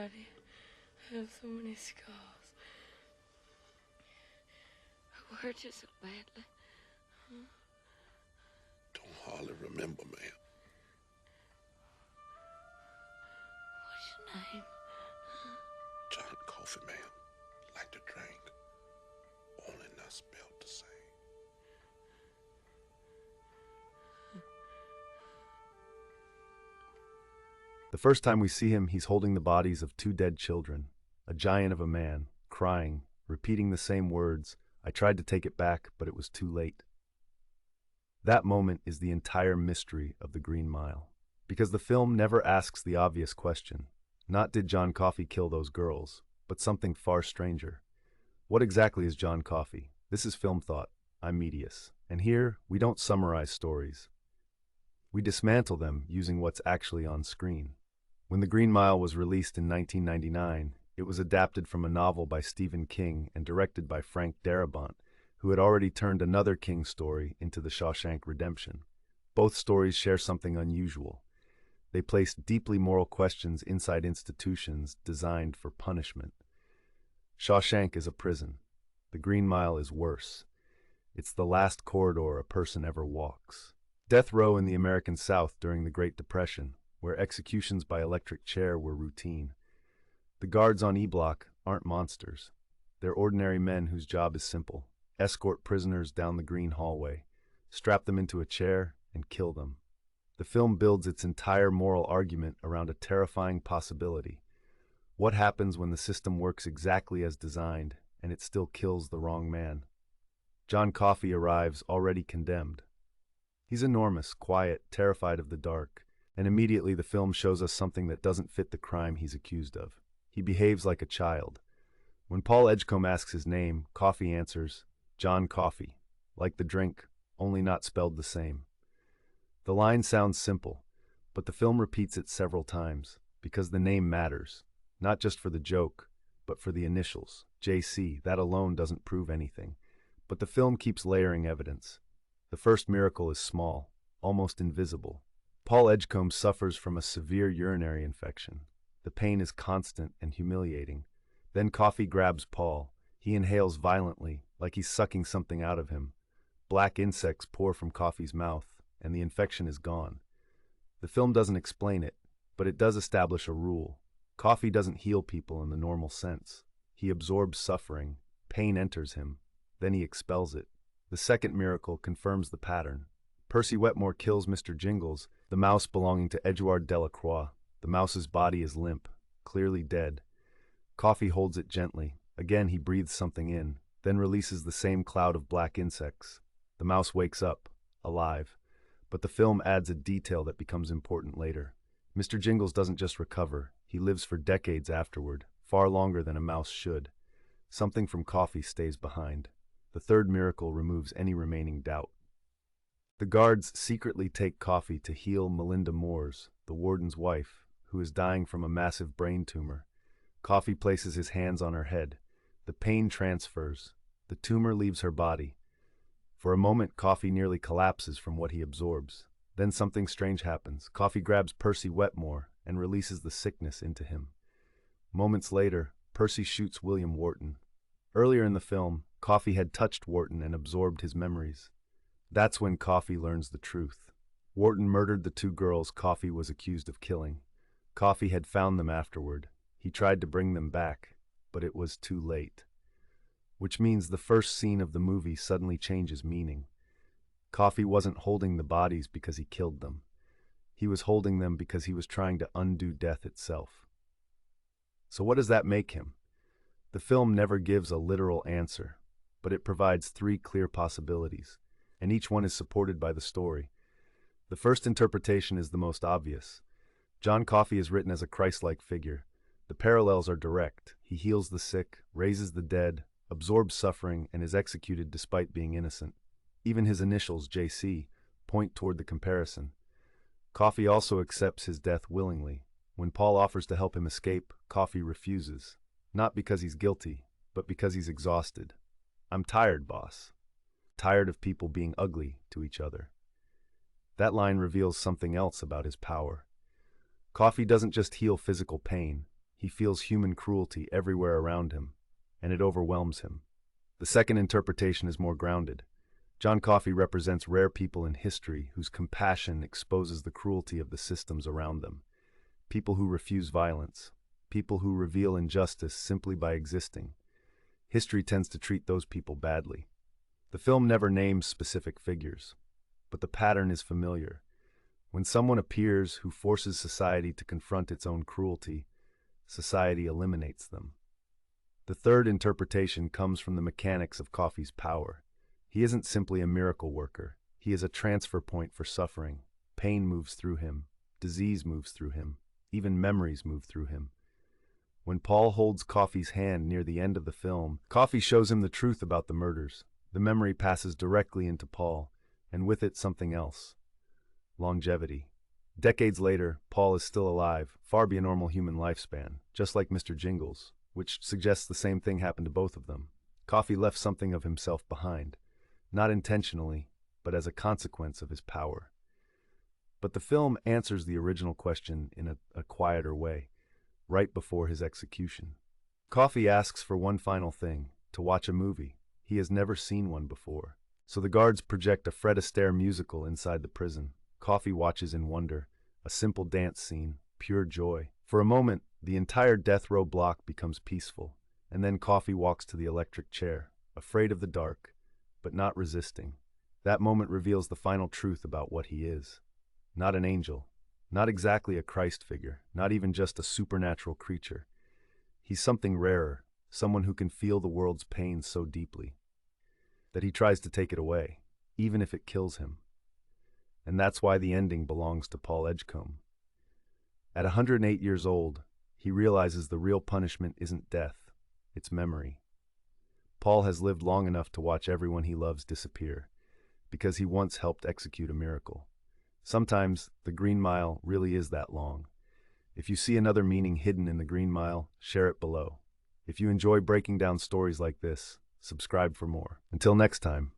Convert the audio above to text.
body have so many scars? I hurt you so badly. Huh? Don't hardly remember, ma'am. What's your name? John Coffee, ma'am. Like to drink. Only not spelled the same. The first time we see him, he's holding the bodies of two dead children, a giant of a man, crying, repeating the same words, "I tried to take it back, but it was too late." That moment is the entire mystery of the Green Mile. Because the film never asks the obvious question. Not did John Coffey kill those girls, but something far stranger. What exactly is John Coffey? This is Film Thought. I'm Medius. And here, we don't summarize stories. We dismantle them using what's actually on screen. When The Green Mile was released in 1999, it was adapted from a novel by Stephen King and directed by Frank Darabont, who had already turned another King story into The Shawshank Redemption. Both stories share something unusual. They place deeply moral questions inside institutions designed for punishment. Shawshank is a prison. The Green Mile is worse. It's the last corridor a person ever walks. Death row in the American South during the Great Depression, where executions by electric chair were routine. The guards on E-Block aren't monsters. They're ordinary men whose job is simple: escort prisoners down the green hallway, strap them into a chair, and kill them. The film builds its entire moral argument around a terrifying possibility. What happens when the system works exactly as designed and it still kills the wrong man? John Coffey arrives already condemned. He's enormous, quiet, terrified of the dark, and immediately the film shows us something that doesn't fit the crime he's accused of. He behaves like a child. When Paul Edgecombe asks his name, Coffey answers, "John Coffey," like the drink, only not spelled the same. The line sounds simple, but the film repeats it several times, because the name matters, not just for the joke, but for the initials, JC. That alone doesn't prove anything, but the film keeps layering evidence. The first miracle is small, almost invisible. Paul Edgecombe suffers from a severe urinary infection. The pain is constant and humiliating. Then Coffey grabs Paul. He inhales violently, like he's sucking something out of him. Black insects pour from Coffey's mouth, and the infection is gone. The film doesn't explain it, but it does establish a rule. Coffey doesn't heal people in the normal sense. He absorbs suffering. Pain enters him. Then he expels it. The second miracle confirms the pattern. Percy Wetmore kills Mr. Jingles, the mouse belonging to Edouard Delacroix. The mouse's body is limp, clearly dead. Coffey holds it gently. Again he breathes something in, then releases the same cloud of black insects. The mouse wakes up, alive. But the film adds a detail that becomes important later. Mr. Jingles doesn't just recover, he lives for decades afterward, far longer than a mouse should. Something from Coffey stays behind. The third miracle removes any remaining doubt. The guards secretly take Coffey to heal Melinda Moores, the warden's wife, who is dying from a massive brain tumor. Coffey places his hands on her head. The pain transfers. The tumor leaves her body. For a moment, Coffey nearly collapses from what he absorbs. Then something strange happens. Coffey grabs Percy Wetmore and releases the sickness into him. Moments later, Percy shoots William Wharton. Earlier in the film, Coffey had touched Wharton and absorbed his memories. That's when Coffey learns the truth. Wharton murdered the two girls Coffey was accused of killing. Coffey had found them afterward. He tried to bring them back, but it was too late. Which means the first scene of the movie suddenly changes meaning. Coffey wasn't holding the bodies because he killed them. He was holding them because he was trying to undo death itself. So what does that make him? The film never gives a literal answer, but it provides three clear possibilities, and each one is supported by the story. The first interpretation is the most obvious. John Coffey is written as a Christ-like figure. The parallels are direct. He heals the sick, raises the dead, absorbs suffering, and is executed despite being innocent. Even his initials, JC, point toward the comparison. Coffey also accepts his death willingly. When Paul offers to help him escape, Coffey refuses. Not because he's guilty, but because he's exhausted. "I'm tired, boss." Tired of people being ugly to each other. That line reveals something else about his power. Coffey doesn't just heal physical pain. He feels human cruelty everywhere around him, and it overwhelms him. The second interpretation is more grounded. John Coffey represents rare people in history whose compassion exposes the cruelty of the systems around them. People who refuse violence, people who reveal injustice simply by existing. History tends to treat those people badly. The film never names specific figures, but the pattern is familiar. When someone appears who forces society to confront its own cruelty, society eliminates them. The third interpretation comes from the mechanics of Coffey's power. He isn't simply a miracle worker. He is a transfer point for suffering. Pain moves through him. Disease moves through him. Even memories move through him. When Paul holds Coffey's hand near the end of the film, Coffey shows him the truth about the murders. The memory passes directly into Paul, and with it something else. Longevity. Decades later, Paul is still alive, far beyond normal human lifespan, just like Mr. Jingles, which suggests the same thing happened to both of them. Coffey left something of himself behind, not intentionally, but as a consequence of his power. But the film answers the original question in a quieter way, right before his execution. Coffey asks for one final thing, to watch a movie. He has never seen one before. So the guards project a Fred Astaire musical inside the prison. Coffey watches in wonder, a simple dance scene, pure joy. For a moment, the entire death row block becomes peaceful, and then Coffey walks to the electric chair, afraid of the dark, but not resisting. That moment reveals the final truth about what he is. Not an angel, not exactly a Christ figure, not even just a supernatural creature. He's something rarer, someone who can feel the world's pain so deeply that he tries to take it away, even if it kills him. And that's why the ending belongs to Paul Edgecombe. At 108 years old, he realizes the real punishment isn't death, it's memory. Paul has lived long enough to watch everyone he loves disappear, because he once helped execute a miracle. Sometimes the Green Mile really is that long. If you see another meaning hidden in the Green Mile, share it below. If you enjoy breaking down stories like this, subscribe for more. Until next time.